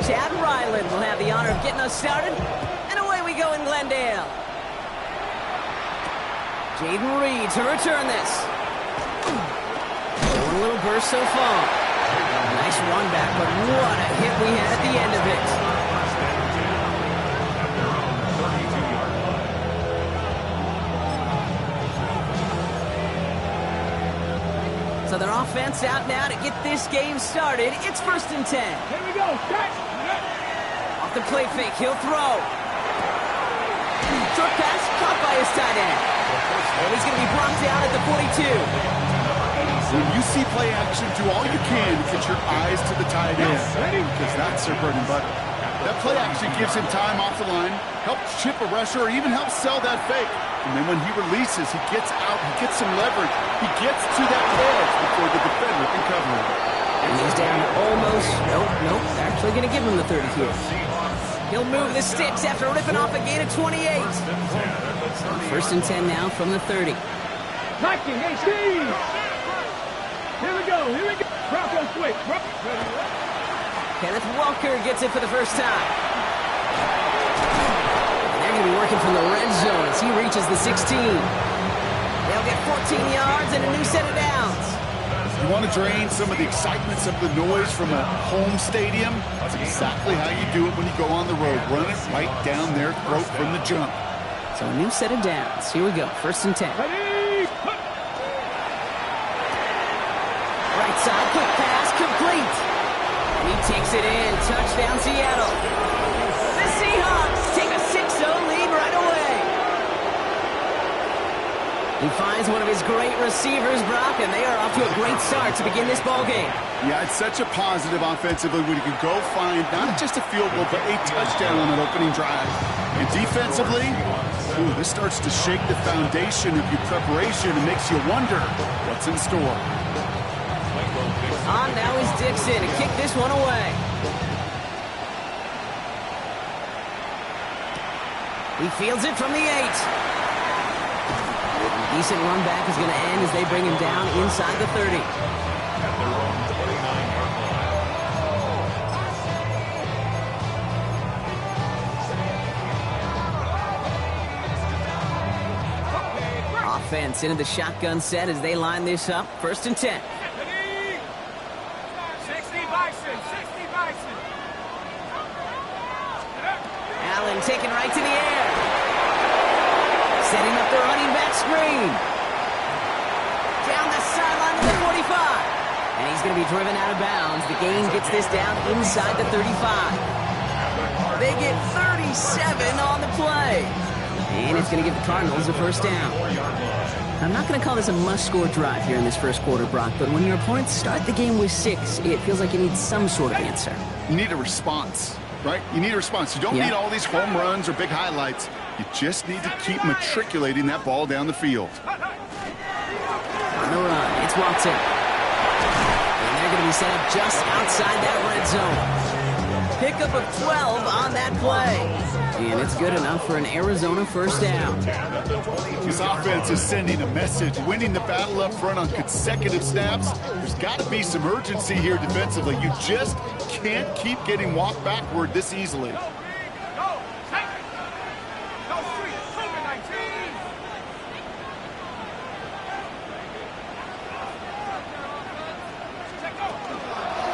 Chad Ryland will have the honor of getting us started. And away we go in Glendale. Jaden Reed to return this. One little burst so far. Nice run back, but what a hit we had at the end of it. So their offense out now to get this game started. It's 1st and 10. Here we go. Off the play fake, he'll throw. Short pass, caught by his tight end. And he's going to be brought down at the 42. When you see play action, do all you can to get your eyes to the tight end, because that's their bread and butter. That play action gives him time off the line, helps chip a rusher, or even helps sell that fake. And then when he releases, he gets out, he gets some leverage. He gets to that edge before the defender can cover him. And he's down to almost, nope, actually going to give him the 30 here. He'll move the sticks after ripping off a gain of 28. 1st and 10 now from the 30. Knocking, hey, Steve! Here we go. Broncos quick. Kenneth Walker gets it for the first time. And they're going to be working from the red zone as he reaches the 16. They'll get 14 yards and a new set of downs. You want to drain some of the excitement, some of the noise from a home stadium? That's exactly how you do it when you go on the road. Run it right down their throat from the jump. So a new set of downs. Here we go. 1st and 10. Ready? Right side, quick pass, complete. And he takes it in. Touchdown, Seattle. The Seahawks take a 6-0 lead right away. He finds one of his great receivers, Brock, and they are off to a great start to begin this ball game. Yeah, it's such a positive offensively when you can go find not just a field goal, but a touchdown on an opening drive. And defensively, this starts to shake the foundation of your preparation and makes you wonder what's in store. On now is Dixon to kick this one away. He fields it from the 8. Decent run back is going to end as they bring him down inside the 30. Offense into the shotgun set as they line this up. 1st and 10. 60 Bison. Allen taken right to the air. Setting up the running back screen. Down the sideline to the 45. And he's going to be driven out of bounds. The gain gets this down inside the 35. They get 37 on the play. And it's going to give the Cardinals a 1st down. I'm not going to call this a must-score drive here in this 1st quarter, Brock, but when your opponents start the game with 6, it feels like you need some sort of answer. You need a response, right? You need a response. You don't need all these home runs or big highlights. You just need to keep matriculating that ball down the field. On the run, it's Watson. And they're going to be set up just outside that red zone. Pickup of 12 on that play. And it's good enough for an Arizona 1st down. This offense is sending a message, winning the battle up front on consecutive snaps. There's got to be some urgency here defensively. You just can't keep getting walked backward this easily.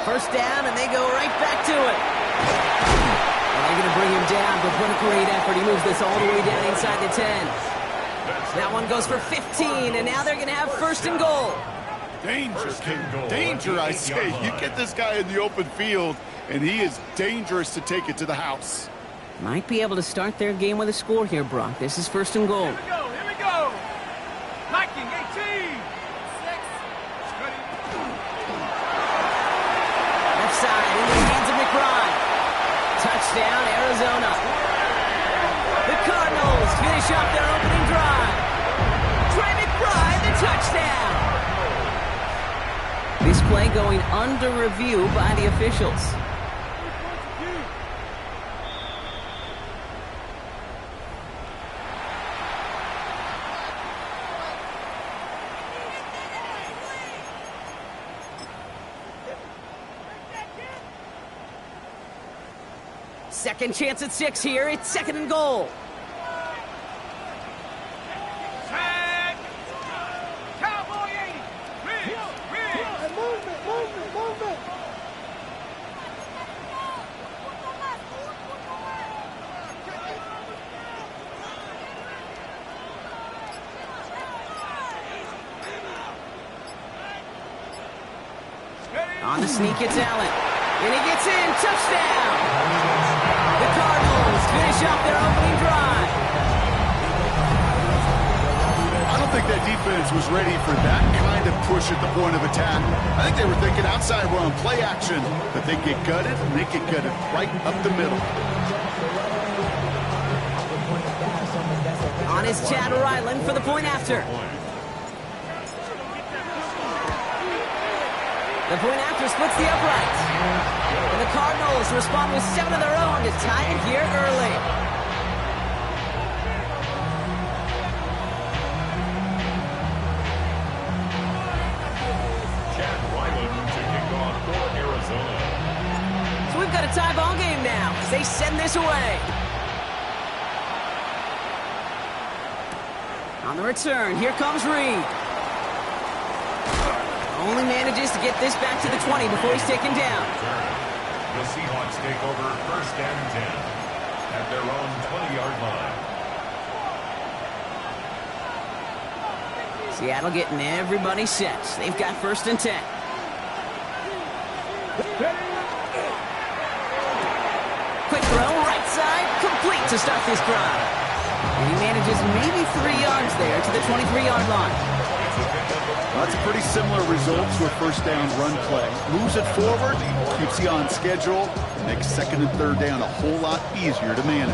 First down, and they go right back to it. And they're going to bring him down, but what a great effort. He moves this all the way down inside the 10. That one goes for 15, and now they're going to have 1st and goal. Danger, I say. You get this guy in the open field, and he is dangerous to take it to the house. Might be able to start their game with a score here, Brock. This is 1st and goal. Here we go. Knocking, 18. Left side in the hands of McBride. Touchdown, Arizona. The Cardinals finish off their opening drive. Trey McBride, the touchdown. This play going under review by the officials. Second chance at 6 here. It's second and goal. Cowboy 80. Movement. On the sneak, it's Allen. And he gets in. Touchdown! The Cardinals finish off their opening drive. I don't think that defense was ready for that kind of push at the point of attack. I think they were thinking outside run, play action, that they get gutted, and they get gutted right up the middle. On is Chad Ryland for the point after. The point after splits the uprights. And the Cardinals respond with 7 of their own to tie it here early. Chad Ryland to kick off for Arizona. So we've got a tie ball game now as they send this away. On the return, here comes Reed. Only manages to get this back to the 20 before he's taken down. The Seahawks take over first and 10 at their own 20-yard line. Seattle getting everybody set. They've got first and 10. Quick throw, right side, complete to start this drive. And he manages maybe 3 yards there to the 23-yard line. Well, that's a pretty similar result to a first down run play. Moves it forward, keeps you on schedule, makes second and third down a whole lot easier to manage.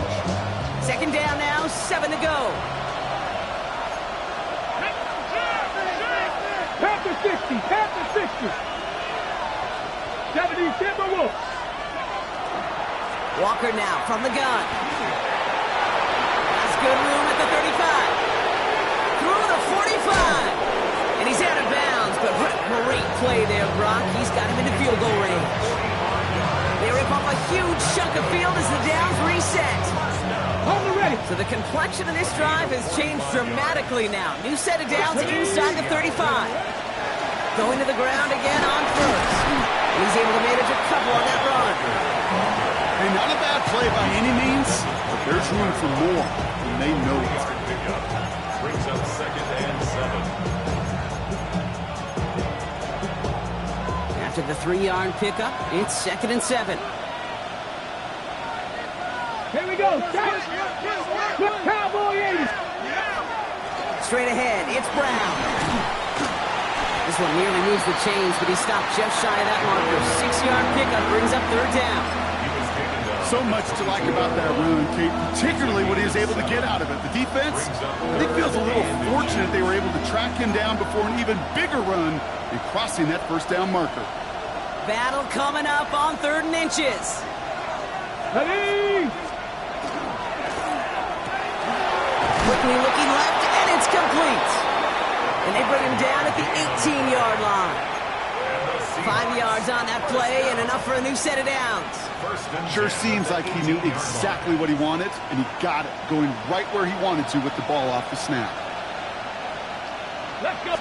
Second down now, 7 to go. Panther 60. 70 Timberwolves. Walker now from the gun. That's good room at the 35. Through the 45. And he's out of bounds, but what a great play there, Brock. He's got him into field goal range. They rip off a huge chunk of field as the downs reset. On the ready. So the complexion of this drive has changed dramatically now. New set of downs inside the 35. Going to the ground again on first. He's able to manage a couple on that run. Hey, not a bad play by any means, but there's room for more, and they know it. Brings up second and 7. After the 3-yard pickup, it's second and 7. Here we go. Cowboy 80. Straight ahead, it's Brown. This one nearly moves the chains, but he stopped just shy of that marker. 6-yard pickup brings up third down. So much to like about that run, Kate, particularly what he was able to get out of it. The defense, I think, feels a little fortunate they were able to track him down before an even bigger run in crossing that first down marker. Battle coming up on 3rd and inches. Ready. Quickly looking left, and it's complete. And they bring him down at the 18-yard line. 5 yards on that play and enough for a new set of downs. Sure seems like he knew exactly what he wanted, and he got it, going right where he wanted to with the ball off the snap. Let's go.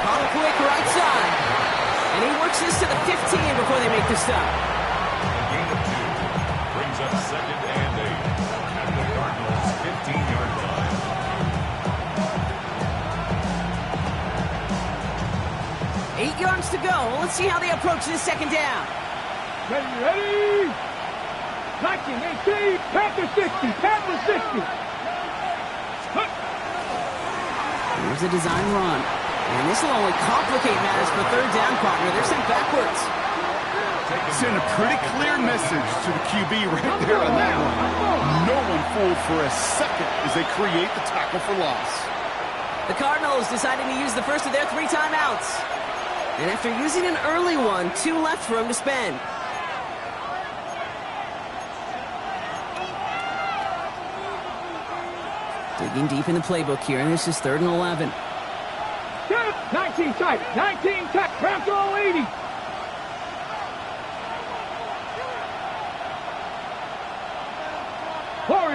On a quick right side. And he works this to the 15 before they make the stop. A gain of 2 brings up second and 8 at the Cardinals' 15-yard line. 8 yards to go. Let's see how they approach this second down. Ready. 19, 18, Panther 60. Here's a design run. And this will only complicate matters for third down, partner. They're sent backwards. Send a pretty clear message to the QB right there on that one. No one fooled for a second as they create the tackle for loss. The Cardinals deciding to use the first of their 3 timeouts. And after using an early one, 2 left for him to spend. Digging deep in the playbook here, and this is 3rd and 11. 19 tight. Brown throw 80.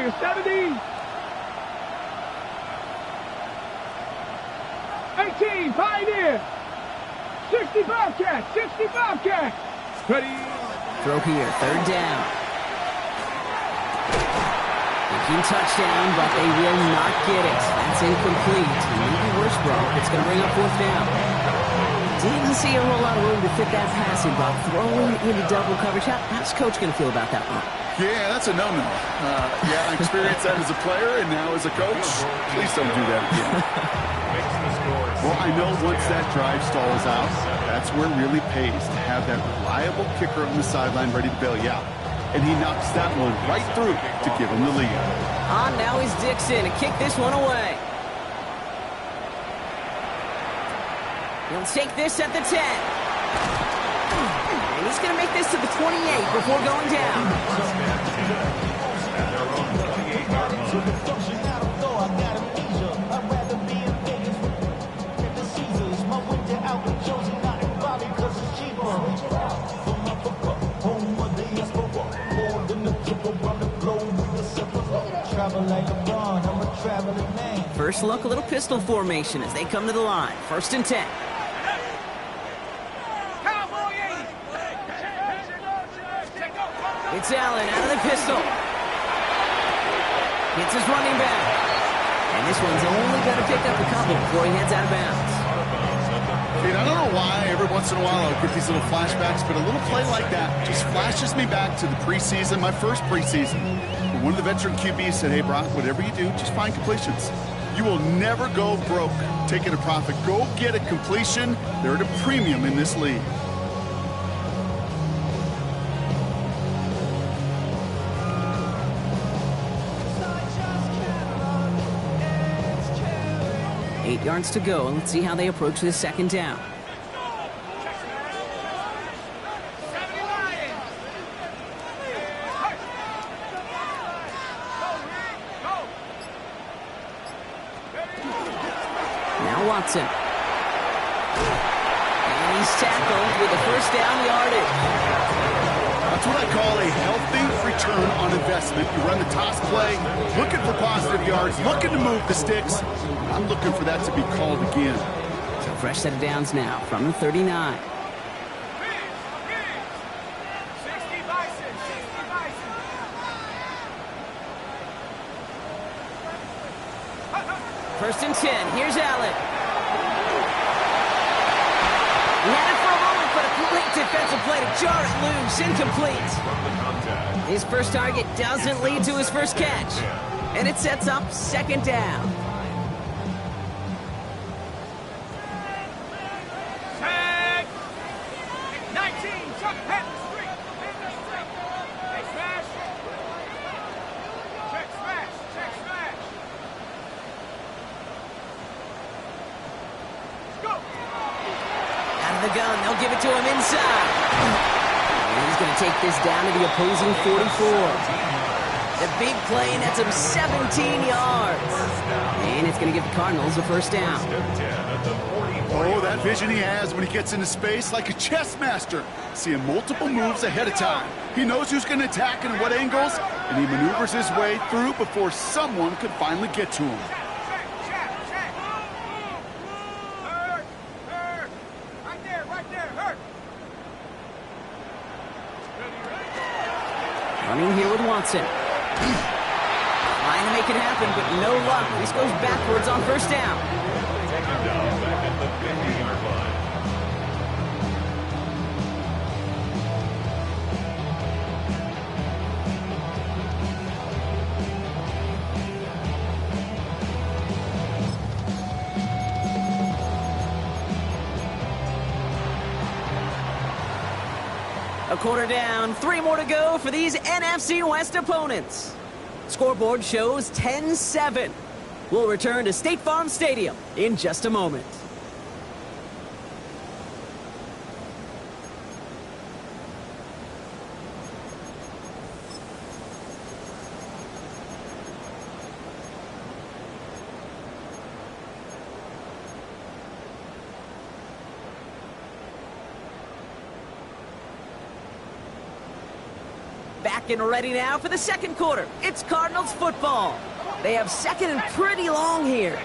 Pioneer, 70. 18, Pioneer. 65 catch, 65 catch. Ready. Throw here, third down. Thinking touchdown, but they will not get it. That's incomplete. Maybe worse, bro. It's going to bring up fourth down. Didn't see a whole lot of room to fit that passing, but throwing into double coverage. How's Coach going to feel about that one? Yeah, that's a no-no. Yeah, I experienced that as a player and now as a coach. Please don't do that again. Well, I know once that drive stalls out, that's where it really pays to have that reliable kicker on the sideline ready to bail you out. And he knocks that one right through to give him the lead. Now he's Dixon to kick this one away. He'll take this at the 10. And he's going to make this to the 28 before going down. First look, a little pistol formation as they come to the line. 1st and 10. It's Allen out of the pistol. Gets his running back. And this one's only going to pick up a couple before he heads out of bounds. Dude, I don't know why every once in a while I'll get these little flashbacks, but a little play like that just flashes me back to the preseason, my first preseason. When one of the veteran QBs said, hey, Brock, whatever you do, just find completions. You will never go broke taking a profit. Go get a completion. They're at a premium in this league. Eight yards to go. Let's see how they approach this second down. Now Watson. And he's tackled with the first down yardage. That's what I call a healthy return on investment. You run the toss play, looking for positive yards, looking to move the sticks. I'm looking for that to be called again. So fresh set of downs now from the 39. First and 10. Here's Allen. He had it for a moment, but a complete defensive play to jar it loose. Incomplete. His first target doesn't lead to his first catch. And it sets up second down. The gun, they'll give it to him inside. And he's going to take this down to the opposing 44. The big play nets him 17 yards. And it's going to give the Cardinals a first down. Oh, that vision he has when he gets into space, like a chess master, seeing multiple moves ahead of time. He knows who's going to attack and what angles, and he maneuvers his way through before someone could finally get to him. Running here with Watson. Trying to make it happen, but no luck. This goes backwards on first down. Second down back at the 50-yard line. A quarter down, 3 more to go for these NFC West opponents. Scoreboard shows 10-7. We'll return to State Farm Stadium in just a moment. Back and ready now for the second quarter. It's Cardinals football. They have second and pretty long here.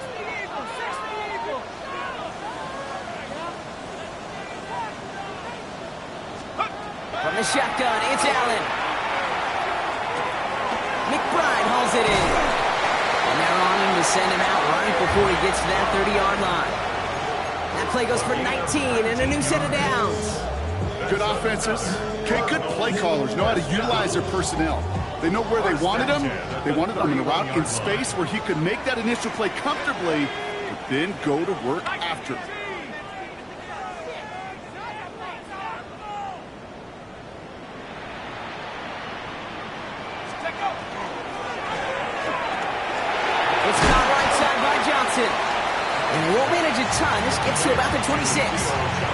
From the shotgun, it's Allen. McBride hauls it in. And they're on him to send him out right before he gets to that 30-yard line. That play goes for 19 and a new set of downs. Good offenses. Okay, good play callers know how to utilize their personnel. They know where they wanted him. They wanted him in a route in space where he could make that initial play comfortably, but then go to work after. It's caught right side by Johnson. And they won't manage a ton. This gets to about the 26.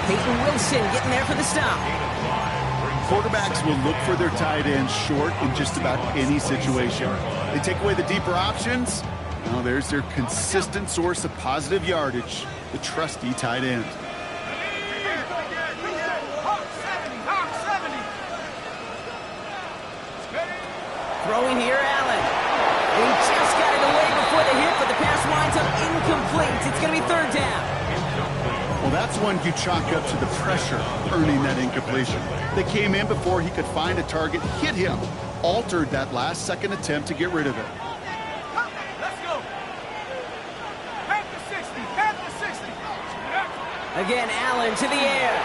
Peyton Wilson getting there for the stop. Quarterbacks will look for their tight ends short in just about any situation. They take away the deeper options. Now there's their consistent source of positive yardage, the trusty tight end. Throwing here, Allen. He just got it away before the hit, but the pass winds up incomplete. It's going to be third down. Well, that's one you chalk up to the pressure earning that incompletion. They came in before he could find a target, hit him, altered that last second attempt to get rid of it. Let's go. Half the 60. Half the 60. Again, Allen to the air.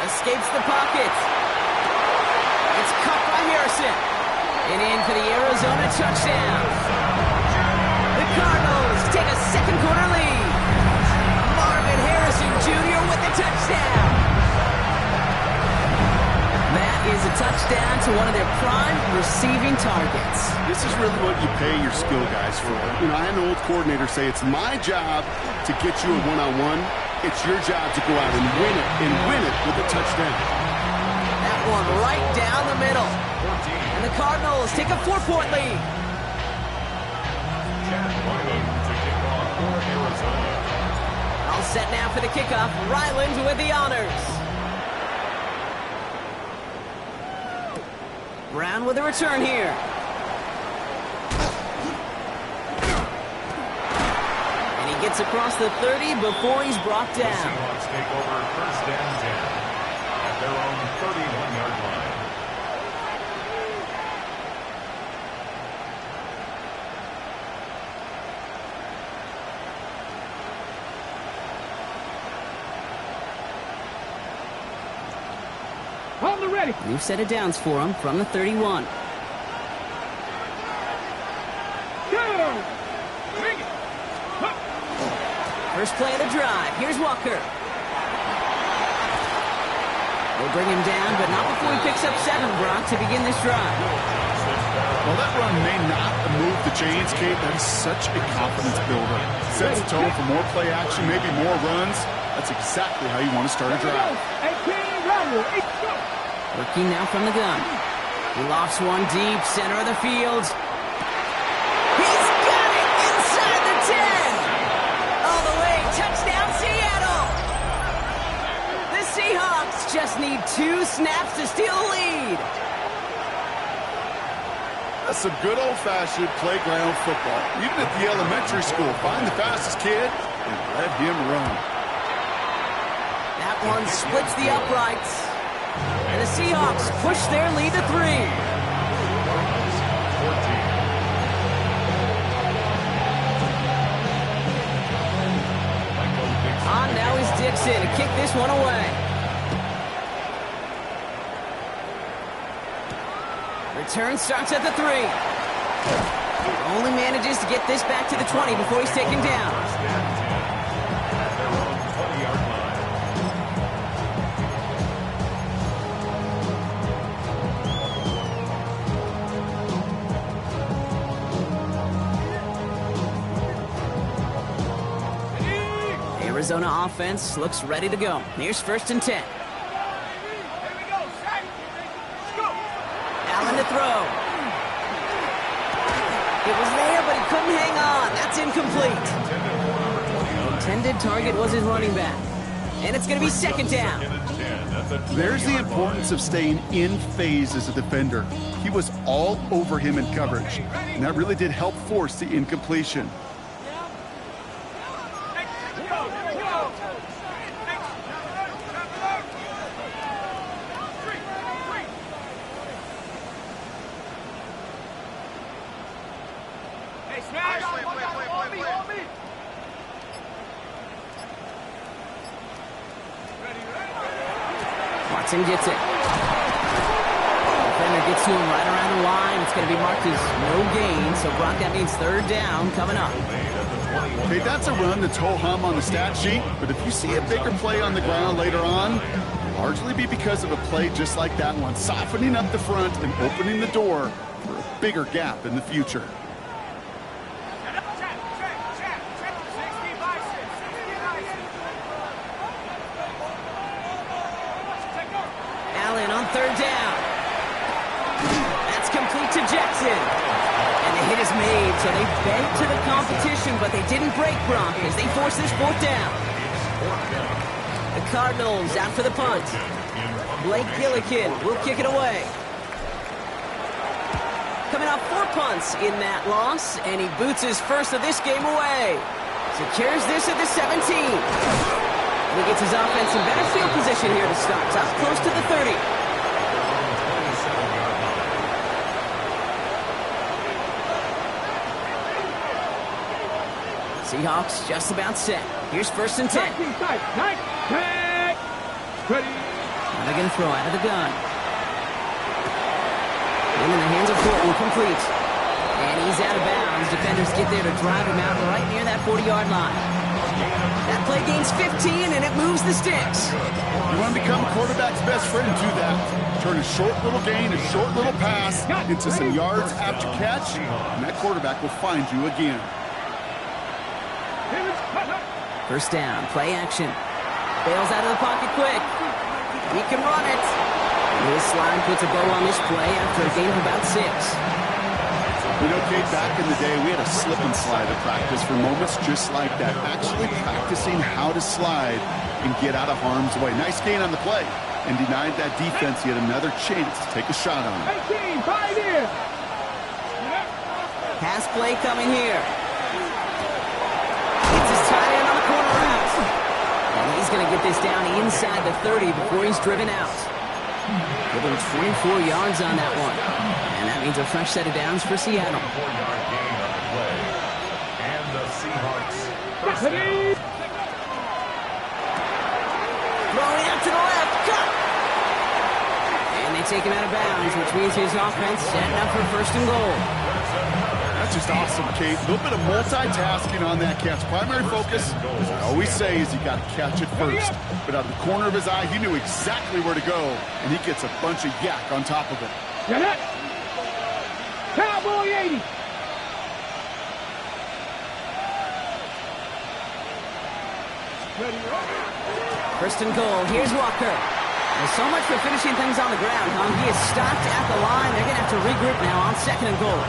Escapes the pocket. It's caught by Harrison. And in for the Arizona touchdown. The Cardinals take a second quarter lead. Marvin Harrison Jr. with the touchdown. That is a touchdown to one of their prime receiving targets. This is really what you pay your skill guys for. You know, I had an old coordinator say it's my job to get you a one-on-one. It's your job to go out and win it with a touchdown. That one right down the middle. And the Cardinals take a 4-point lead. All set now for the kickoff. Ryland with the honors. Brown with a return here. And he gets across the 30 before he's brought down. Seahawks take over first and 10 at their own 31-yard line. On the ready. New set of downs for him from the 31. Go. Bring it. First play of the drive. Here's Walker. They'll bring him down, but not before he picks up 7, Brock, to begin this drive. Well, that run may not move the chains, Kate. That is such a confidence builder. Sets the tone for more play action, maybe more runs. That's exactly how you want to start a drive. Working now from the gun. He lofts one deep, center of the field. He's got it inside the 10. All the way, touchdown Seattle. The Seahawks just need 2 snaps to steal the lead. That's some good old-fashioned playground football. Even at the elementary school, find the fastest kid and let him run. That one splits the uprights. And the Seahawks push their lead to 3. On now is Dixon to kick this one away. Return starts at the 3. Only manages to get this back to the 20 before he's taken down. Arizona offense looks ready to go. Here's first and 10. Allen to throw. It was there, but he couldn't hang on. That's incomplete. The intended target was his running back. And it's going to be second down. the 20-yard There's the importance of staying in phase as a defender. He was all over him in coverage, and that really did help force the incompletion. Watson gets it. Defender gets to him right around the line. It's going to be marked as no gain. So, Brock, that means third down coming up. Okay, that's a run that's ho-hum on the stat sheet, but if you see a bigger play on the ground later on, it'll largely be because of a play just like that one, softening up the front and opening the door for a bigger gap in the future. Allen on third down. That's complete to Jackson. And the hit is made, so they bent to the competition, but they didn't break Brock as they force this fourth down. The Cardinals out for the punt. Blake Gillikin will kick it away. Coming off 4 punts in that loss, and he boots his first of this game away. Secures this at the 17. He gets his offense in better field position here to start, up close to the 30. Seahawks just about set. Here's first and 10. Mulligan throw out of the gun. In the hands of Thornton, complete. And he's out of bounds. Defenders get there to drive him out right near that 40-yard line. That play gains 15, and it moves the sticks. You want to become a quarterback's best friend, do that. Turn a short little gain, a short little pass into some yards after catch, and that quarterback will find you again. First down, play action. Bails out of the pocket quick. He can run it. His slide puts a bow on this play after a gain of about 6. You know, Kate, back in the day, we had a slip and slide at practice for moments just like that. Actually practicing how to slide and get out of harm's way. Nice gain on the play and denied that defense yet another chance to take a shot on it. 18, 5 here. Pass play coming here. Gets his tight end on the corner route. And he's going to get this down inside the 30 before he's driven out. Give him 24 yards on that one. And that means a fresh set of downs for Seattle. 4-yard gain on the play. And the Seahawks first down. Throwing out to the left. Cut! And they take him out of bounds, which means his offense setting up for first and goal. That's just awesome, Kate. A little bit of multitasking on that catch. Primary focus, as I always say, is you got to catch it first. But out of the corner of his eye, he knew exactly where to go, and he gets a bunch of yak on top of it. Get it. Cowboy 80. First and goal. Here's Walker. There's so much for finishing things on the ground, huh? He is stopped at the line. They're going to have to regroup now on second and goal.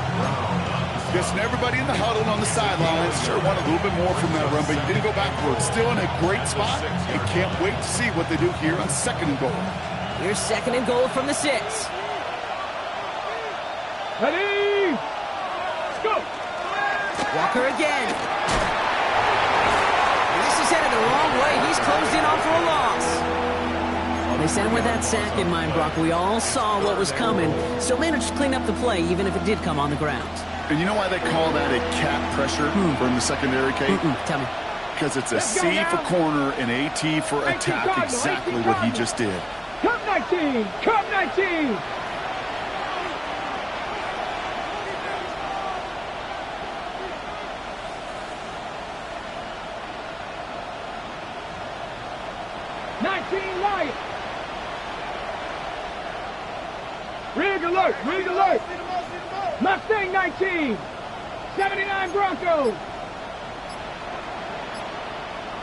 Guessing everybody in the huddle on the sidelines sure want a little bit more from that run, but you didn't go backwards. Still in a great spot, and can't wait to see what they do here on second and goal. Here's second and goal from the 6. Ready. Go. Walker again. And this is headed the wrong way. He's closed in on for a loss. Well, they sent him with that sack in mind, Brock. We all saw what was coming. Still managed to clean up the play, even if it did come on the ground. And you know why they call that a cat pressure from the secondary, Kate? Tell me. Because it's a C for corner and a T for attack, exactly what he just did. Come 19. Come 19. Light. Rig alert. Rig alert. Mustang 19. 79 Broncos.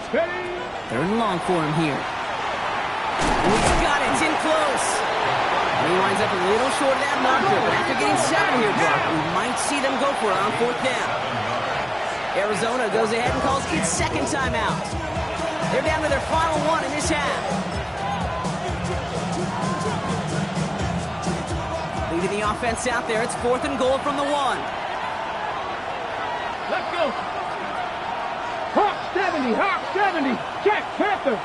Steady. Third and long for him here. He's got it. It's in close. And he winds up a little short of that marker. But after getting set here, Brock, we might see them go for it on fourth down. Arizona goes ahead and calls its second timeout. They're down to their final one in this half. Leaving the offense out there. It's 4th and goal from the 1. Let's go. Hawk 70, Hawk 70. Check, Panther.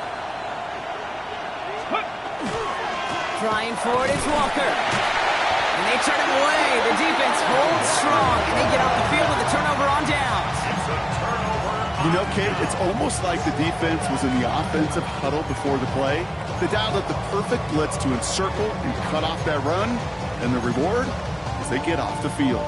Trying for it is Walker. And they turn him away. The defense holds strong, and they get off the field with a turnover on downs. It's a turnover. You know, Kate, it's almost like the defense was in the offensive huddle before the play. They dialed up the perfect blitz to encircle and cut off that run, and the reward is they get off the field.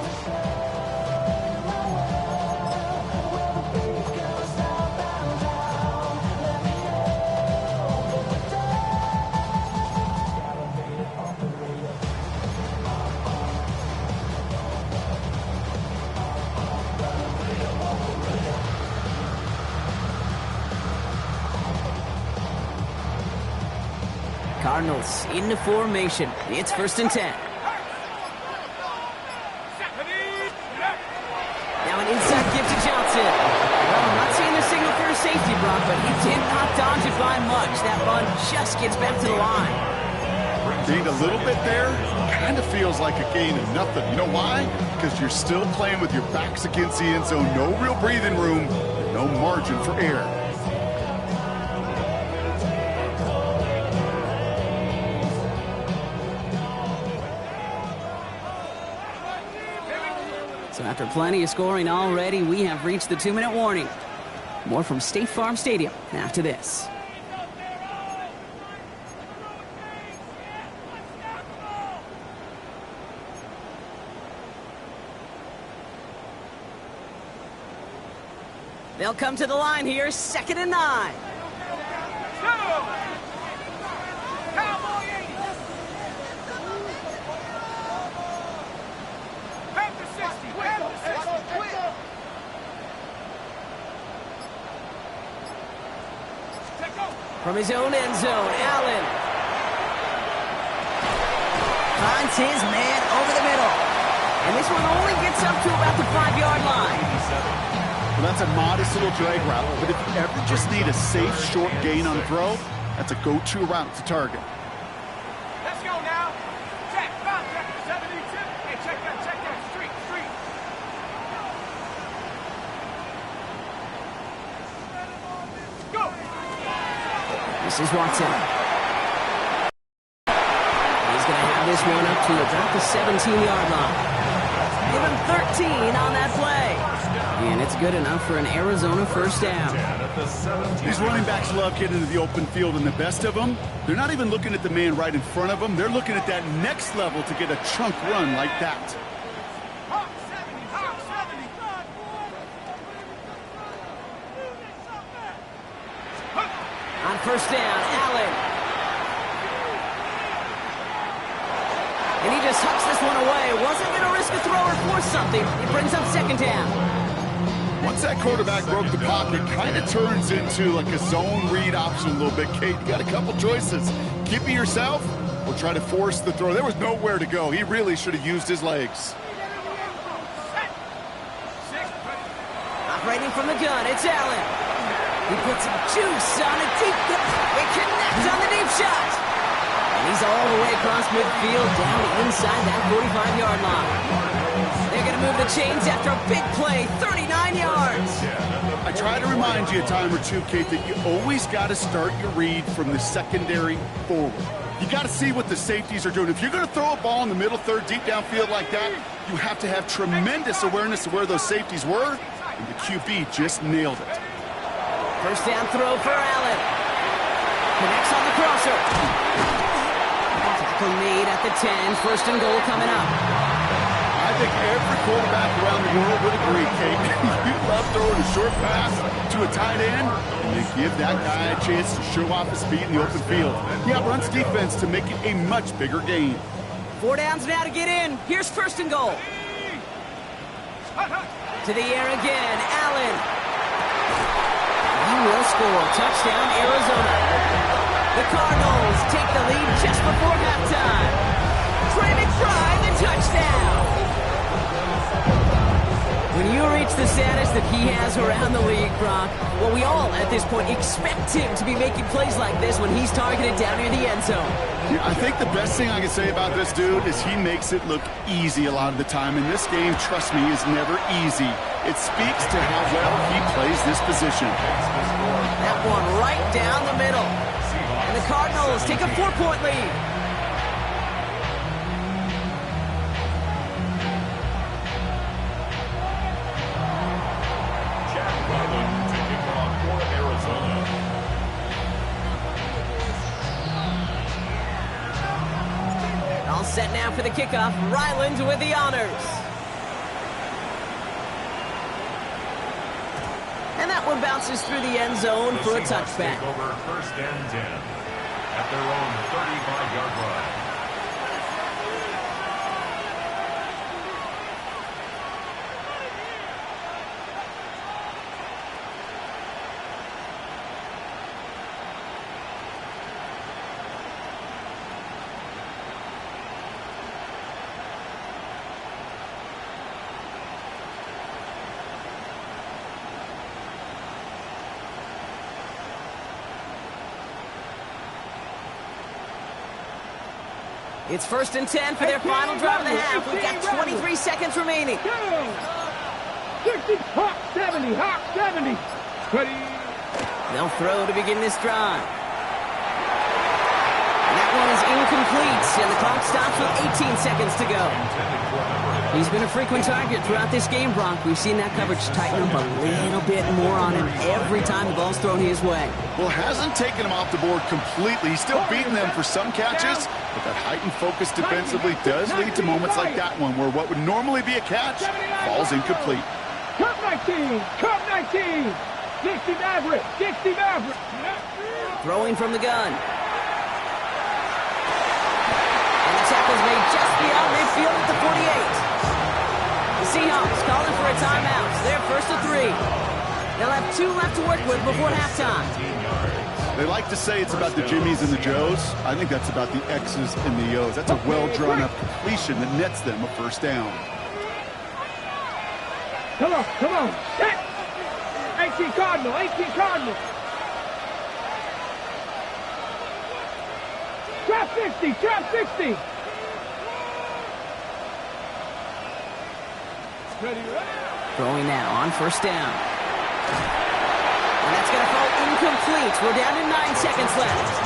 Cardinals into formation. It's 1st and 10. Now an inside give to Johnson. Well, I'm not seeing the signal for a safety, Brock, but he did not dodge it by much. That run just gets back to the line. Gained a little bit there. Kind of feels like a gain of nothing. You know why? Because you're still playing with your backs against the end zone. No real breathing room. No margin for error. So after plenty of scoring already, we have reached the 2-minute warning. More from State Farm Stadium after this. They'll come to the line here, 2nd and 9. From his own end zone, Allen finds his man over the middle. And this one only gets up to about the 5-yard line. Well, that's a modest little drag route, but if you ever just need a safe, short gain on throw, that's a go-to route to target. Let's go now. Check, 72. Hey, check that, street. Go. This is Watson. He's going to have this one up to about the 17-yard line. Give him 13 on that play. And it's good enough for an Arizona first down. These running backs love getting into the open field, and the best of them, they're not even looking at the man right in front of them. They're looking at that next level to get a chunk run like that. Hawk 70, Hawk 70. On first down, Allen. And he just hucks this one away. Wasn't going to risk a throw or force something. It brings up 2nd down. Once that quarterback broke the pocket, kind of turns into like a zone read option a little bit. Kate, you got a couple choices. Keep it yourself or try to force the throw. There was nowhere to go. He really should have used his legs. Operating from the gun, it's Allen. He puts some juice on a deep cut. It connects on the deep shot. And he's all the way across midfield down to inside that 45-yard line. They're going to move the chains after a big play, 39 yards. I try to remind you a time or two, Kate, that you always got to start your read from the secondary forward. You got to see what the safeties are doing. If you're going to throw a ball in the middle third, deep downfield like that, you have to have tremendous awareness of where those safeties were, and the QB just nailed it. First down throw for Allen. Connects on the crosser. Tackle made at the 10. 1st and goal coming up. I think every quarterback around the world would agree, Kate. You love throwing a short pass to a tight end, and they give that guy a chance to show off his speed in the open field. He outruns defense to make it a much bigger gain. 4 downs now to get in. Here's 1st and goal. To the air again, Allen. He will score. Touchdown, Arizona. The Cardinals take the lead just before halftime. Trey McBride, the touchdown. When you reach the status that he has around the league, Brock, well, we all at this point expect him to be making plays like this when he's targeted down near the end zone. Yeah, I think the best thing I can say about this dude is he makes it look easy a lot of the time. And this game, trust me, is never easy. It speaks to how well he plays this position. That one right down the middle. And the Cardinals take a 4-point lead. Jack Ryland to kick off for Arizona. All set now for the kickoff. Ryland with the honors. And that one bounces through the end zone for a touchback. Take over 1st and 10 at their own 35-yard line. It's 1st and 10 for their final drive of the half. We've got 23 seconds remaining. Go! 60, Hawk 70, Hawk 70. Ready? They'll throw to begin this drive. And that one is incomplete, and the clock stops with 18 seconds to go. He's been a frequent target throughout this game, Brock. We've seen that coverage tighten up a little bit more on him every time the ball's thrown his way. Well, hasn't taken him off the board completely. He's still beating them for some catches, but that heightened focus defensively does lead to moments like that one where what would normally be a catch falls incomplete. Cup 19, Cup 19. 60 Maverick, 60 Maverick. Throwing from the gun. And the tackle's made just beyond midfield at the 48. The Seahawks calling for a timeout. They're 1st and 3. They'll have 2 left to work with before halftime. They like to say it's about the Jimmies and the Joes. I think that's about the X's and the O's. That's a well-drawn-up completion that nets them a 1st down. Come on, come on. Set. 18 Cardinal, 18 Cardinal. Trap 60, trap 60. Ready, Throwing now on 1st down. And that's going to fall incomplete. We're down to 9 seconds left.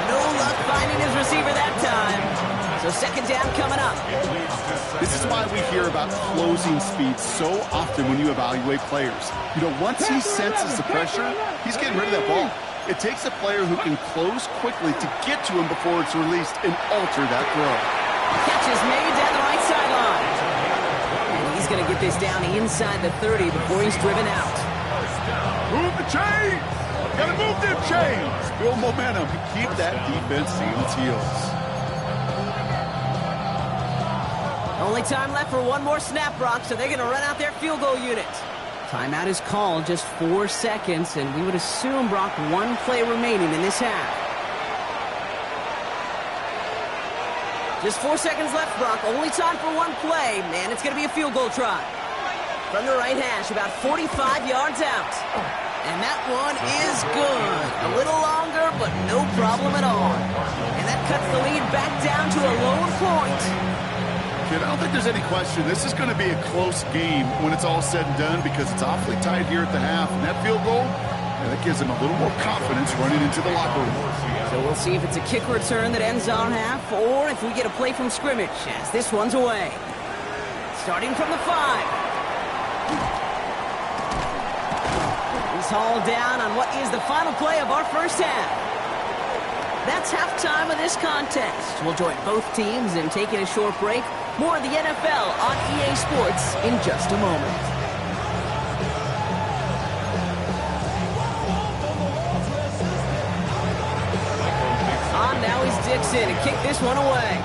No luck finding his receiver that time. So 2nd down coming up. This is why we hear about closing speed so often when you evaluate players. You know, once he senses the pressure, he's getting rid of that ball. It takes a player who can close quickly to get to him before it's released and alter that throw. Catch is made down the right sideline. And he's going to get this down inside the 30 before he's driven out. Move the chains! Gotta move them chains! Build momentum and keep that defense on its heels. Only time left for one more snap, Brock, so they're going to run out their field goal unit. Timeout is called, just 4 seconds, and we would assume, Brock, 1 play remaining in this half. Just 4 seconds left, Brock. Only time for 1 play, and it's going to be a field goal try. From the right hash, about 45 yards out. And that one is good. A little longer, but no problem at all. And that cuts the lead back down to a lone point. Kid, I don't think there's any question. This is going to be a close game when it's all said and done because it's awfully tight here at the half. And that field goal, that gives them a little more confidence running into the locker room. So we'll see if it's a kick return that ends on half or if we get a play from scrimmage as this one's away. Starting from the 5. He's hauled down on what is the final play of our first half. That's halftime of this contest. We'll join both teams in taking a short break. More of the NFL on EA Sports in just a moment. On now is Dixon to kick this one away.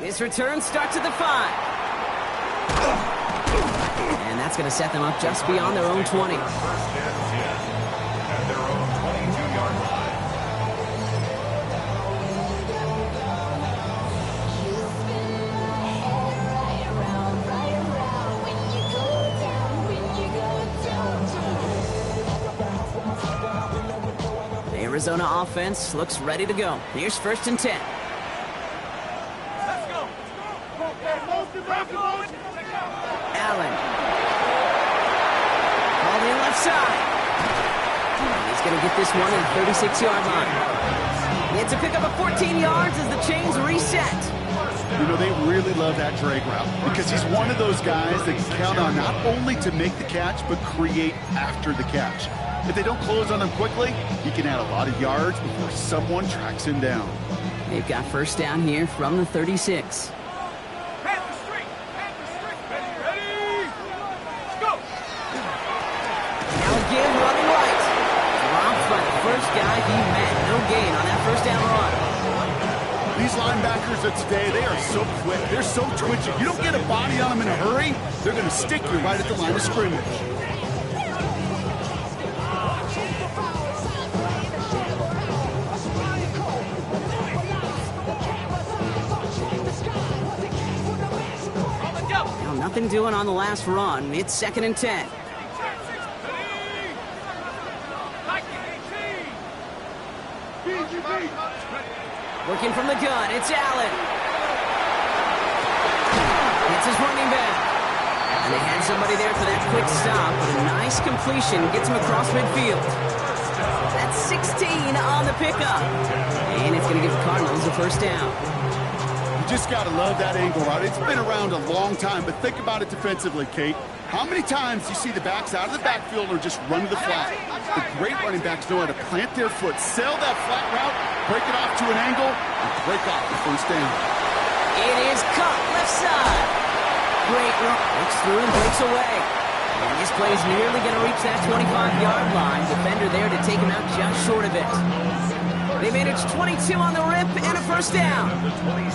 This return starts at the 5. And that's going to set them up just beyond their own 20. At their own 22-yard line. Arizona offense looks ready to go. Here's 1st and 10. Allen. Ball in left side. And he's going to get this one at the 36-yard line. It's a pickup of 14 yards as the chains reset. You know, they really love that drag route because he's one of those guys that can count on not only to make the catch, but create after the catch. If they don't close on him quickly, he can add a lot of yards before someone tracks him down. They've got 1st down here from the 36. Now again, running right. Dropped by the first guy he met. No gain on that 1st down run. These linebackers of today, they are so quick. They're so twitchy. You don't get a body on them in a hurry, they're going to stick you right at the line of scrimmage. Now nothing doing on the last run. It's 2nd and 10. Working from the gun, it's Allen. It's his running back. And they had somebody there for that quick stop, but a nice completion gets him across midfield. That's 16 on the pickup. And it's going to give the Cardinals a 1st down. You just got to love that angle route. It's been around a long time, but think about it defensively, Kate. How many times do you see the backs out of the backfield or just run to the flat? The great running backs know how to plant their foot, sail that flat route, break it off to an angle, and break off the 1st down. It is caught left side. Great run. Breaks through and breaks away. And this play is nearly going to reach that 25-yard line. Defender there to take him out just short of it. They managed 22 on the rip and a 1st down.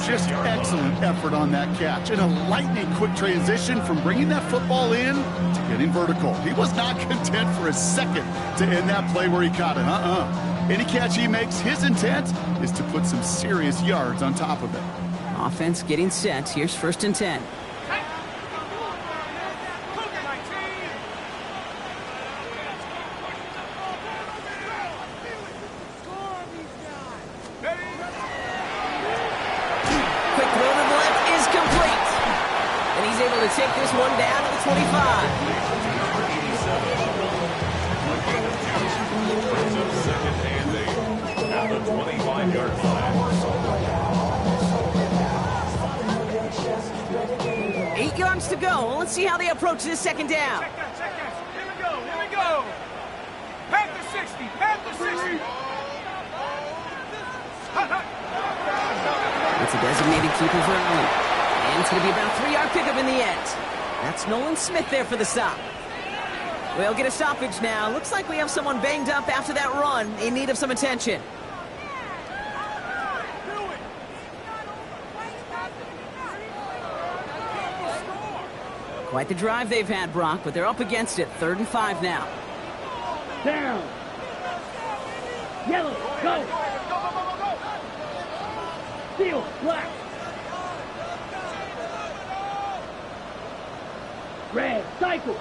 Just excellent effort on that catch. And a lightning quick transition from bringing that football in to getting vertical. He was not content for a second to end that play where he caught it. Any catch he makes, his intent is to put some serious yards on top of it. Offense getting set. Here's 1st and 10. Take this one down to the 25. Brings up 2nd and 8 at the 25-yard line. 8 yards to go. Let's see how they approach this 2nd down. Check that. Here we go. Panther 60. It's a designated keeper for Allen. And it's going to be about a 3-yard pickup in the end. That's Nolan Smith there for the stop. We'll get a stoppage now. Looks like we have someone banged up after that run in need of some attention. Quite the drive they've had, Brock, but they're up against it. 3rd and 5 now. Down. Yellow, go. Steel, black. Red, cycle.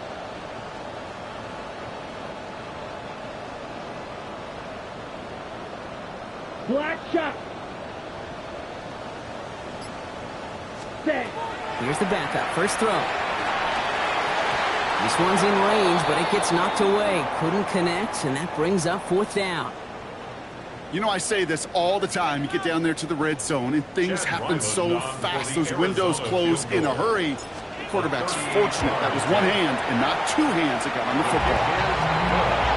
Black shot. Set. Here's the backup. 1st throw. This one's in range, but it gets knocked away. Couldn't connect, and that brings up 4th down. You know, I say this all the time. You get down there to the red zone, and things happen so fast. Those windows close in a hurry. Quarterback's fortunate that was one hand and not 2 hands that got on the football.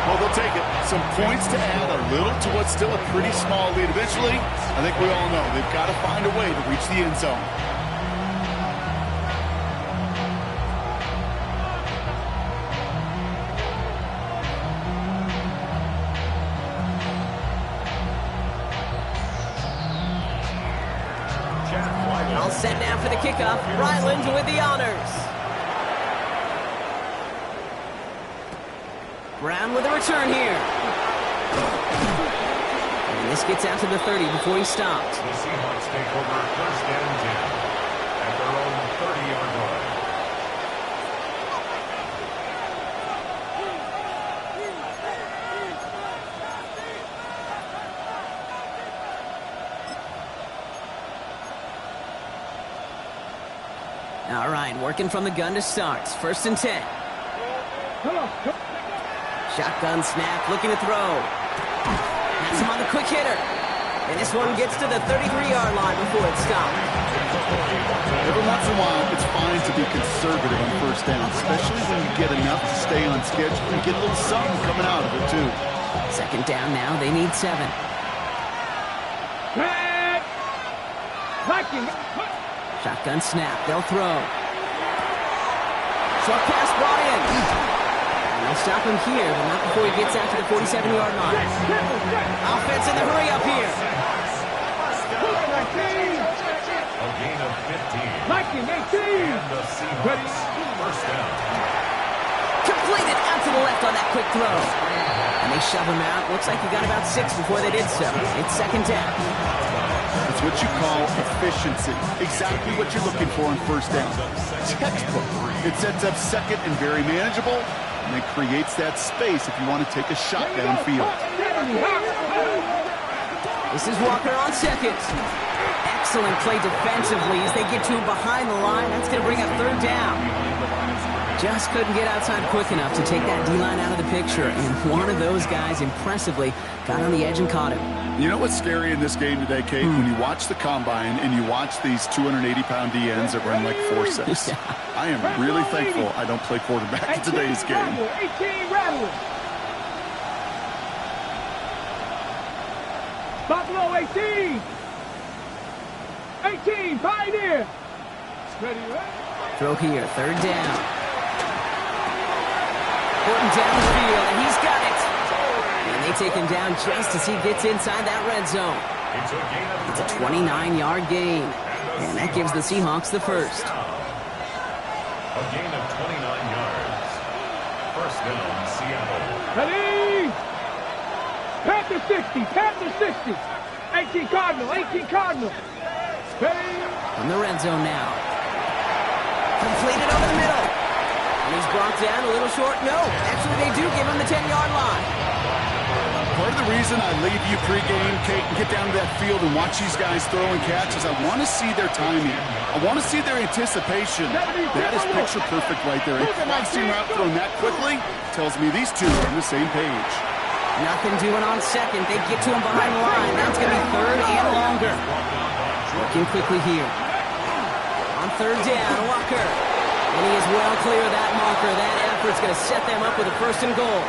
Well, they'll take it. Some points to add a little to what's still a pretty small lead. Eventually, I think we all know they've got to find a way to reach the end zone. All set now for the kickoff. Ryland with the honors. Brown with a return here. And this gets out to the 30 before he stopped. The Seahawks take over 1st and 10 at their own 30-yard line. All right, working from the gun to start. 1st and 10. Come on. Shotgun snap, looking to throw. Has him on the quick hitter. And this one gets to the 33-yard line before it's stopped. Every once in a while, it's fine to be conservative on 1st down, especially when you get enough to stay on schedule and get a little something coming out of it, too. 2nd down now, they need 7. Viking. Shotgun snap, they'll throw. Short pass brought in. And they'll stop him here, but not before he gets out to the 47-yard line. Offense in the hurry up here. A gain of 15. Viking 18. And the Seahawks 1st down. Completed out to the left on that quick throw. And they shove him out. Looks like he got about 6 before they did so. It's 2nd down. It's what you call efficiency. Exactly what you're looking for on 1st down. Textbook. It sets up 2nd and very manageable, and it creates that space if you want to take a shot downfield. This is Walker on 2nd. Excellent play defensively as they get to him behind the line. That's going to bring up 3rd down. Just couldn't get outside quick enough to take that D-line out of the picture, and one of those guys impressively got on the edge and caught him. You know what's scary in this game today, Kate? When you watch the combine and you watch these 280-pound DNs that run like 4.6. Yeah. I am really thankful I don't play quarterback in today's game. 18 rattling. Buffalo 18. 18 Pioneer. Ready, right? Throw here, 3rd down. Horton down the field, and he's got it. And they take him down just as he gets inside that red zone. It's a 29-yard gain, and that gives the Seahawks the 1st. A gain of 29 yards. 1st down, Seattle. Ready. Panther 60. Panther 60. 18 Cardinal. 18 Cardinal. Ready. From the red zone now. Completed over the middle. And he's brought down a little short. No, actually they do give him the 10-yard line. Part of the reason I leave you pregame, Kate, and get down to that field and watch these guys throw and catch is I want to see their timing. I want to see their anticipation. That is picture perfect right there. A crossing route thrown that quickly tells me these two are on the same page. Nothing doing on 2nd. They get to him behind the line. That's going to be 3rd and longer. Working quickly here. On 3rd down, Walker. And he is well clear of that marker. That effort's going to set them up with a 1st and goal.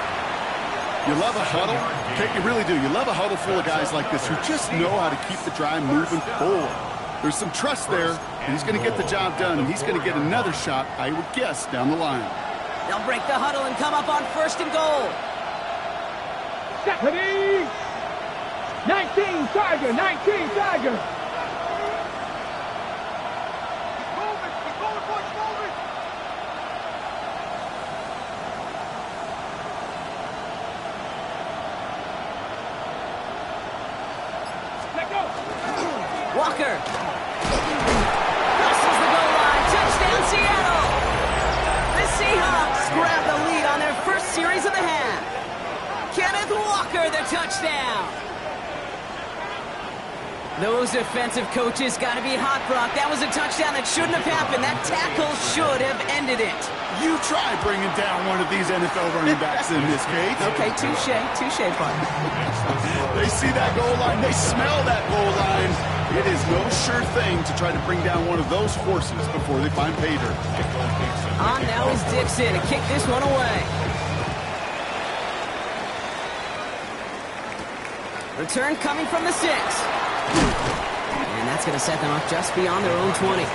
You love a huddle? Kate, you really do. You love a huddle full of guys like this who just know how to keep the drive moving forward. There's some trust there, and he's going to get the job done, and he's going to get another shot, I would guess, down the line. They'll break the huddle and come up on 1st and goal. Ready. 19 Tiger. 19 Tiger. Walker. Crosses the goal line. Touchdown, Seattle. The Seahawks grab the lead on their 1st series of the half. Kenneth Walker, the touchdown. Those defensive coaches got to be hot, Brock. That was a touchdown that shouldn't have happened. That tackle should have ended it. You try bringing down one of these NFL running backs in this, Kate. Okay, touche, partner. They see that goal line. They smell that goal line. It is no sure thing to try to bring down one of those horses before they find pay dirt. On now is Dixon to kick this one away. Return coming from the 6. And that's going to set them up just beyond their own 20.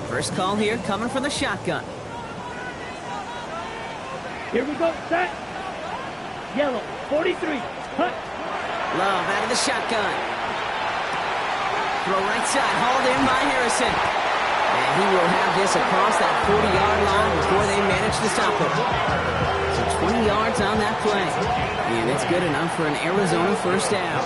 First call here coming from the shotgun. Here we go, set. Yellow, 43. Hunt. Love out of the shotgun. Throw right side, hauled in by Harrison. And he will have this across that 40-yard line before they manage to stop him. So 20 yards on that play. And it's good enough for an Arizona 1st down.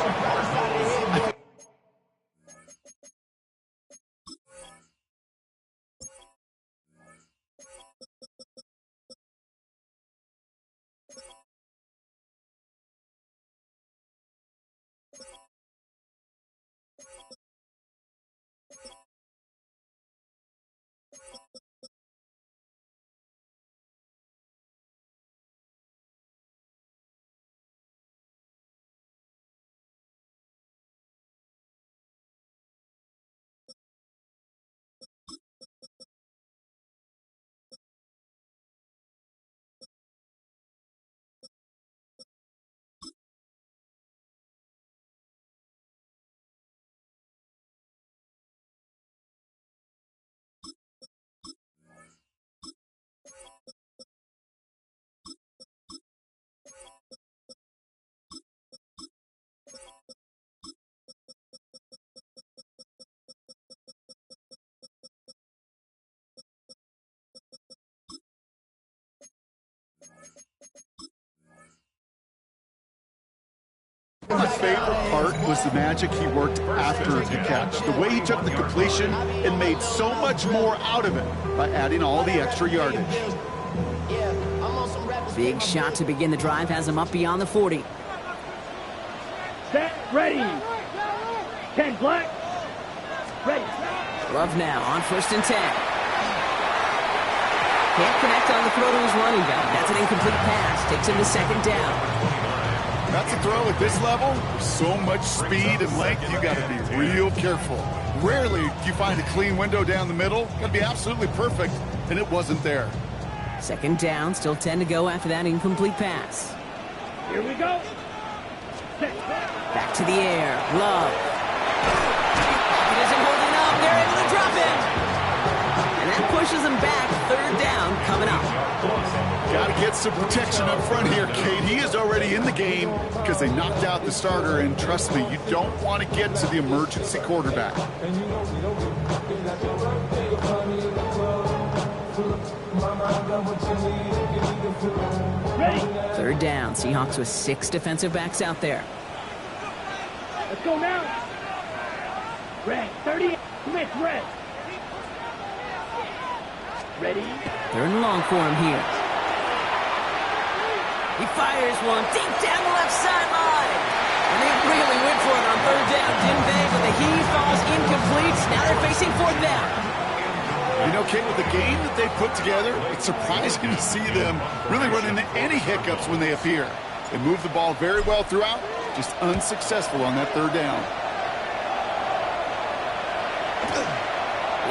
favorite part was the magic he worked after the catch. The way he took the completion and made so much more out of it by adding all the extra yardage. Big shot to begin the drive has him up beyond the 40. Set, ready. 10 black. Ready. Love now on 1st and 10. Can't connect on the throw to his running back. That's an incomplete pass. Takes him to 2nd down. That's a throw at this level. So much speed and length, you got to be real careful. Rarely do you find a clean window down the middle. Got to be absolutely perfect, and it wasn't there. 2nd down, still 10 to go after that incomplete pass. Here we go. Back to the air. Love. Pocket isn't holding up. They're able to drop him. And that pushes him back. 3rd down coming up. Got to get some protection up front here, Kate. He is already in the game because they knocked out the starter. And trust me, you don't want to get to the emergency quarterback. Ready. 3rd down. Seahawks with 6 defensive backs out there. Let's go now. Red. 30. Smith, red. Ready. 3rd and long for him here. He fires one deep down the left sideline. And they really went for it on 3rd down, didn't they? But the heave falls incomplete. Now they're facing 4th down. You know, Kate, with the game that they put together, it's surprising to see them really run into any hiccups when they appear. They move the ball very well throughout, just unsuccessful on that 3rd down.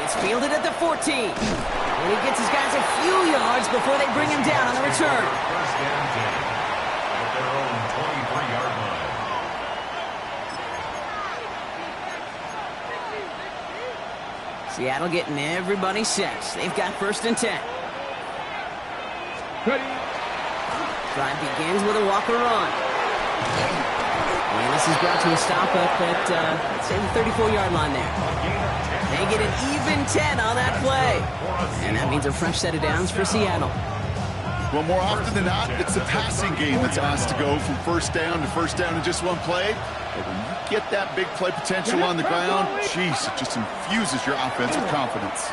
It's fielded at the 14. And he gets his guys a few yards before they bring him down on the return. 1st and 10 at their own 23-yard line. Seattle getting everybody set. They've got 1st and 10. Ready. Drive begins with a Walker run. And this is brought to a stop up at, let's say, the 34-yard line there. They get an even 10 on that play. And that means a fresh set of downs for Seattle. Well, more often than not, it's the passing game that's asked to go from 1st down to 1st down in just one play. But when you get that big play potential on the ground, geez, it just infuses your offense with confidence.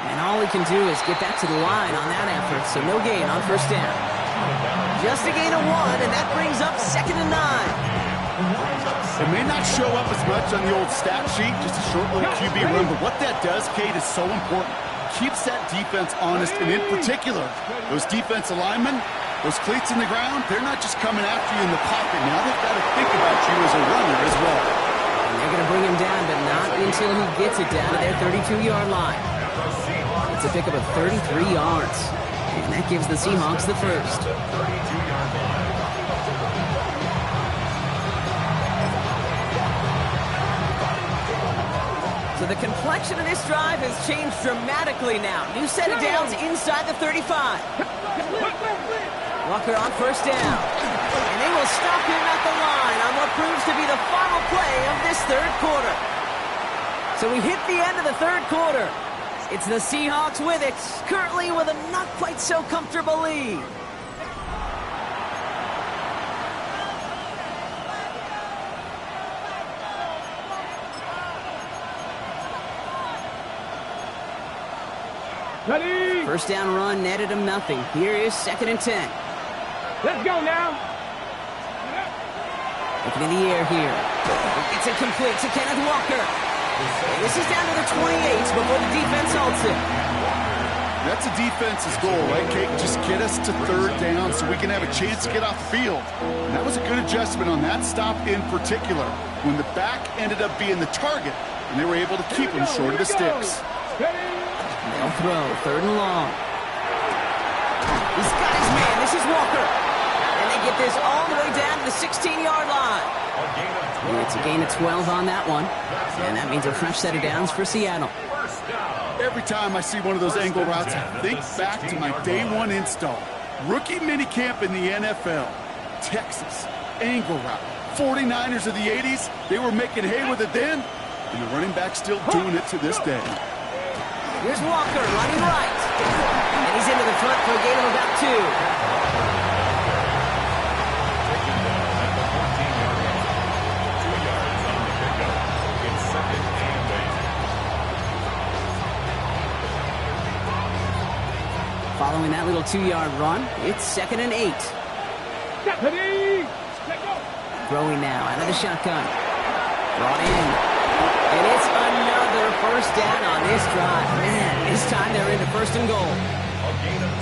And all he can do is get back to the line on that effort, so no gain on 1st down. Just a gain of 1, and that brings up 2nd and 9. It may not show up as much on the old stat sheet, just a short little QB run, but what that does, Kate, is so important. Keeps that defense honest, and in particular, those defensive linemen, those cleats in the ground, they're not just coming after you in the pocket. Now they've got to think about you as a runner as well. And they're going to bring him down, but not until he gets it down to their 32-yard line. It's a pickup of 33 yards, and that gives the Seahawks the first. 32-yard line. So the complexion of this drive has changed dramatically now. New set of downs inside the 35. Walker on 1st down. And they will stop him at the line on what proves to be the final play of this 3rd quarter. So we hit the end of the 3rd quarter. It's the Seahawks with it, currently with a not quite so comfortable lead. Ready. 1st down run netted him nothing. Here is 2nd and 10. Let's go now. Looking in the air here. It's incomplete to Kenneth Walker. And this is down to the 28 before the defense halts it. That's a defense's goal, right, Kate? Just get us to 3rd down so we can have a chance to get off the field. And that was a good adjustment on that stop in particular, when the back ended up being the target, and they were able to keep him short of the sticks. They'll throw 3rd and long. He's got his man. This is Walker. And they get this all the way down to the 16-yard line. And it's a gain of 12 on that one. And that means a fresh set of downs for Seattle. Every time I see one of those angle routes, I think back to my day 1 install. Rookie minicamp in the NFL. Texas, angle route. 49ers of the 80s, they were making hay with it then, and the running back's still doing it to this day. Here's Walker running right. And he's into the front for a gain of about 2. successful 2-yard run. It's 2nd and 8. Ready? Let go. Throwing now out of the shotgun. Brought in. And it's another first down on this drive. Man, this time they're into 1st and goal.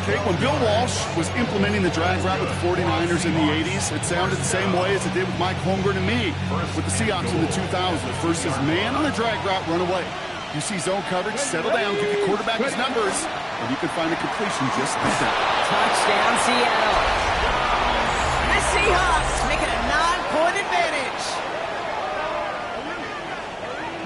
Okay, when Bill Walsh was implementing the drag route with the 49ers in the 80s, it sounded the same way as it did with Mike Holmgren and me with the Seahawks in the 2000s. Versus man on the drag route, run away. You see zone coverage, settle down, give the quarterback his numbers, and you can find a completion just like that. Touchdown, Seattle. The Seahawks make it a 9-point advantage.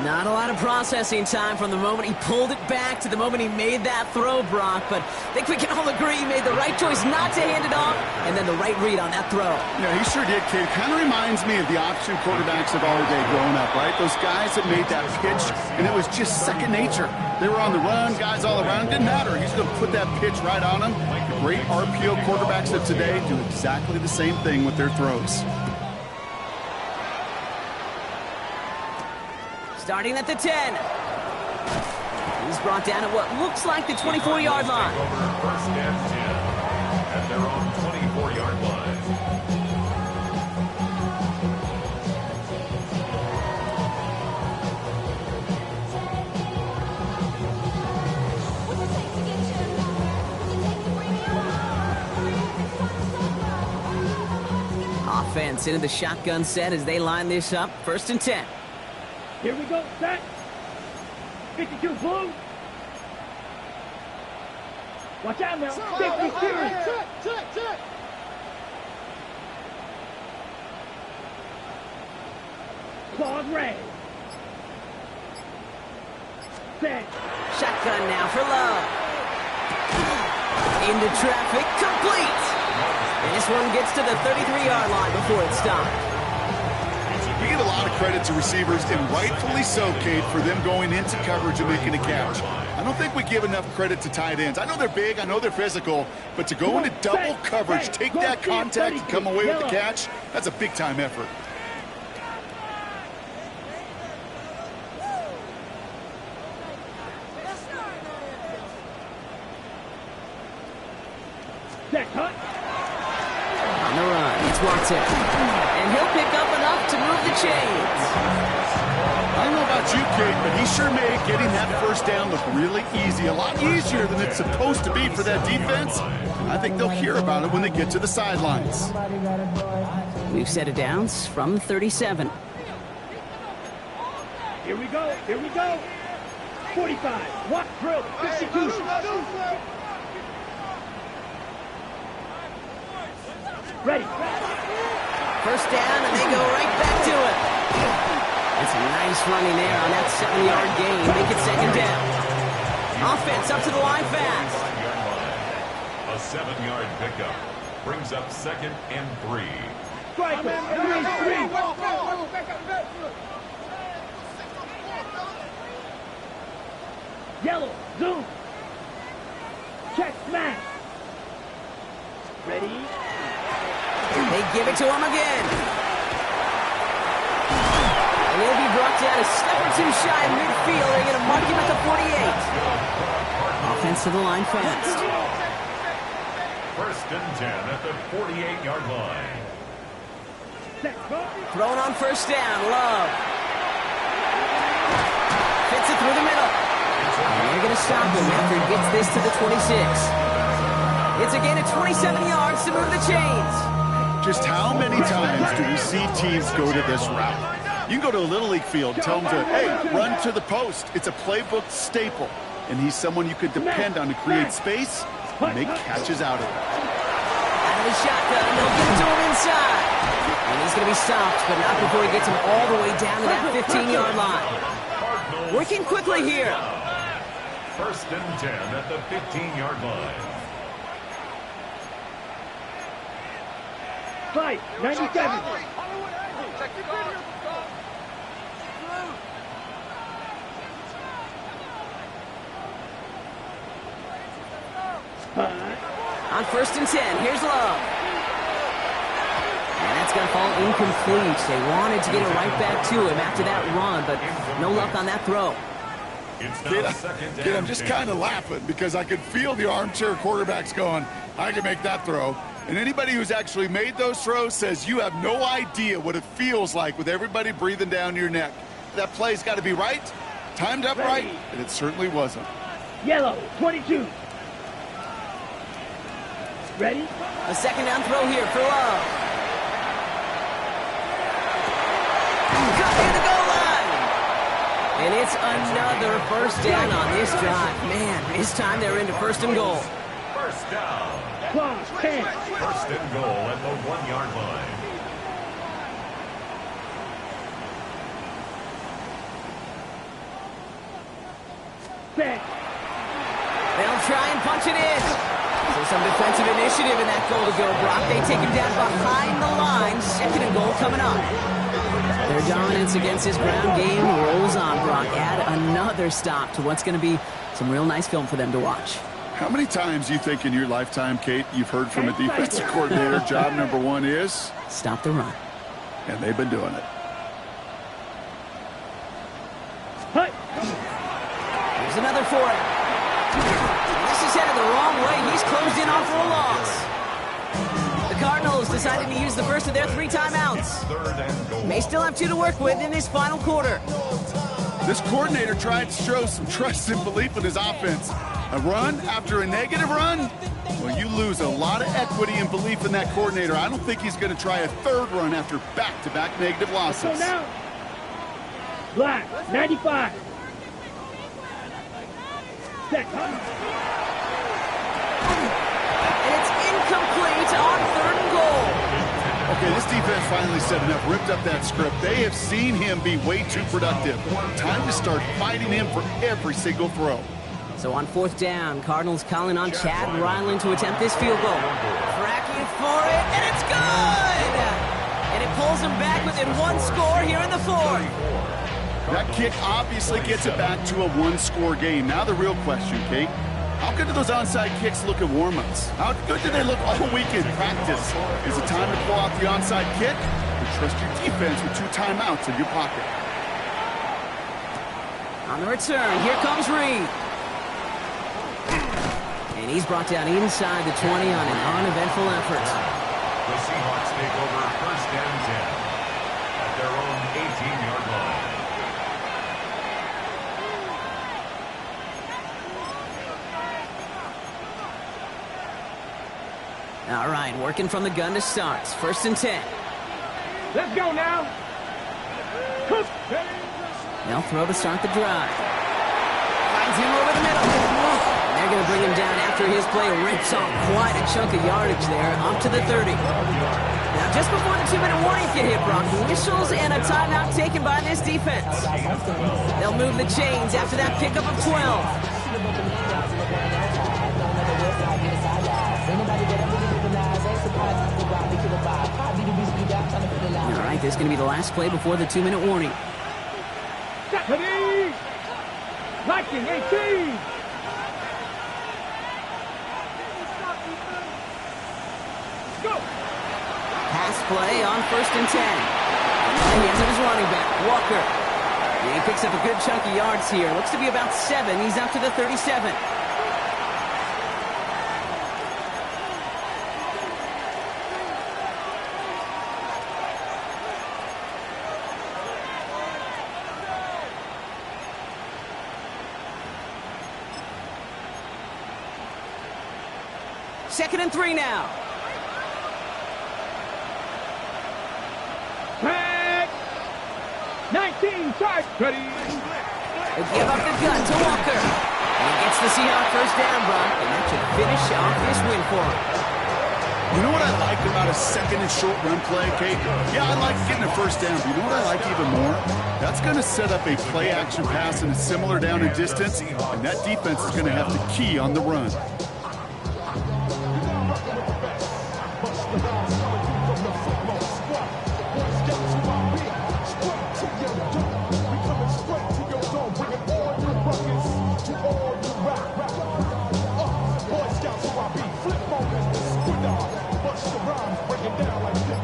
Not a lot of processing time from the moment he pulled it back to the moment he made that throw, Brock. But I think we can all agree he made the right choice not to hand it off, and then the right read on that throw. Yeah, he sure did, kid. Kind of reminds me of the option quarterbacks of our day growing up, right? Those guys that made that pitch, and it was just second nature. They were on the run, guys all around. Didn't matter. He's going to put that pitch right on them. The great RPO quarterbacks of today do exactly the same thing with their throws. Starting at the 10. He's brought down at what looks like the 24-yard line. Over 1st and 10 at their own 24-yard line. Offense into the shotgun set as they line this up. 1st and 10. Here we go. Set. 52 blue. Watch out now. 52. Check. Claws red. Set. Shotgun now for Love. Into traffic, complete. And this one gets to the 33-yard line before it stopped. We give a lot of credit to receivers, and rightfully so, Kate, for them going into coverage and making a catch. I don't think we give enough credit to tight ends. I know they're big, I know they're physical, but to go into double coverage, take that contact and come away with the catch, that's a big-time effort. On the run, it's Watson. And he'll pick up enough to move the chains. I don't know about you, Kate, but he sure made getting that first down look really easy. A lot easier than it's supposed to be for that defense. I think they'll hear about it when they get to the sidelines. We've set it downs from 37. Here we go. 45. What drill? 52. Ready. First down, and they go right back to it. That's a nice running there on that 7-yard gain. Make it 2nd down. Offense up to the line fast. A 7-yard pickup brings up 2nd and 3. Strike. 3. Yellow. Zoom. Check. Smash. Ready. They give it to him again. And he'll be brought down a step or two shy of midfield. They're going to mark him at the 48. Offense to the line fast. 1st and 10 at the 48-yard line. Thrown on 1st down. Love. Fits it through the middle. And they're going to stop him after he gets this to the 26. It's a gain of 27 yards to move the chains. Just how many times do we see teams go to this route? You can go to a Little League field, tell them to, hey, run to the post. It's a playbook staple. And he's someone you could depend on to create space and make catches out of it. Out of the shotgun, they'll get to him inside. And he's going to be stopped, but not before he gets him all the way down to that 15-yard line. Working quickly here. 1st and 10 at the 15-yard line. 97. On 1st and 10, here's Love. And that's going to fall incomplete. They wanted to get it right back to him after that run, but no luck on that throw. Kid, I'm just kind of laughing because I could feel the armchair quarterbacks going, I can make that throw. And anybody who's actually made those throws says you have no idea what it feels like with everybody breathing down your neck. That play's got to be right, timed up right, and it certainly wasn't. Yellow, 22. Ready? A second down throw here for Love. Cut near the goal line. And it's another first down on this drive. Man, this time they're into first and goal. First down. Clock, 10. First and goal at the 1-yard line. Set. They'll try and punch it in. So some defensive initiative in that goal to go, Brock. They take him down behind the line. Second and goal coming up. Their dominance against this ground game rolls on, Brock. Add another stop to what's going to be some real nice film for them to watch. How many times do you think in your lifetime, Kate, you've heard from a defensive coordinator, job number one is? Stop the run. And they've been doing it. Hut. Here's another for him. This is headed the wrong way. He's closed in on for a loss. The Cardinals decided to use the first of their 3 timeouts. Third and goal. May still have 2 to work with in this final quarter. This coordinator tried to show some trust and belief in his offense. A run after a negative run? Well, you lose a lot of equity and belief in that coordinator. I don't think he's going to try a third run after back-to-back negative losses. Go now. Black, 95. Set. And it's incomplete on 3rd and goal. Okay, this defense finally set enough, ripped up that script. They have seen him be way too productive. Time to start fighting him for every single throw. So on 4th down, Cardinals calling on Chad Ryland to attempt this field goal. Tracking for it, and it's good! And it pulls them back within 1 score here in the 4th. That kick obviously gets it back to a 1-score game. Now the real question, Kate, how good do those onside kicks look at warm-ups? How good do they look all week in practice? Is it time to pull out the onside kick? Or trust your defense with 2 timeouts in your pocket? On the return, here comes Reed. And he's brought down inside the 20 on an uneventful effort. The Seahawks take over first and 10 at their own 18-yard line. All right, working from the gun to start. First and 10. Let's go now. Cook. They'll throw to start the drive. Finds him over the middle. They're going to bring him down after his play rips off quite a chunk of yardage there, up to the 30. Now, just before the 2-minute warning can hit, Brock, whistles and a timeout taken by this defense. They'll move the chains after that pickup of 12. All right, this is going to be the last play before the 2-minute warning. Ready. Liking 18. Pass play on 1st and 10. And he has his running back, Walker. And he picks up a good chunk of yards here. Looks to be about 7. He's up to the 37. Second and 3 now. Pack. 19 charge. Ready. They give up the gun to Walker. And he gets the Seahawks first down, Brock. And that should finish off this win for him. You know what I like about a second and short run play, Kate? Yeah, I like getting a first down. But you know what I like even more? That's going to set up a play-action pass and a similar down and distance. And that defense is going to have to key on the run.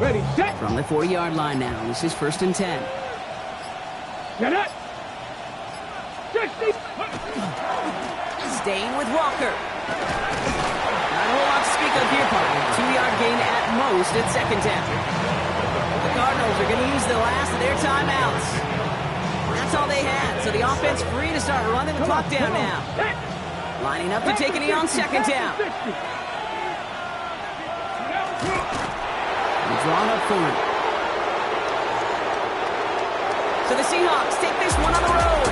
Ready, set. From the 40-yard line now, this is 1st and 10. Get it. 60. Staying with Walker. Not a whole lot to speak of boosted second down. The Cardinals are going to use the last of their timeouts. That's all they had, so the offense free to start running the clock down now. Lining up to take it on second down. Drawn up for it. So the Seahawks take this one on the road.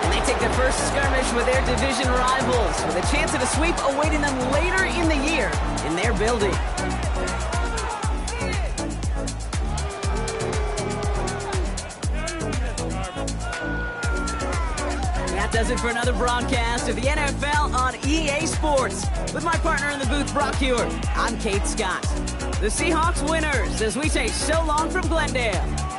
And they take the first skirmish with their division rivals, with a chance at a sweep awaiting them later in the year in their building. That does it for another broadcast of the NFL on EA Sports. With my partner in the booth, Brock Hewitt, I'm Kate Scott. The Seahawks winners as we say so long from Glendale.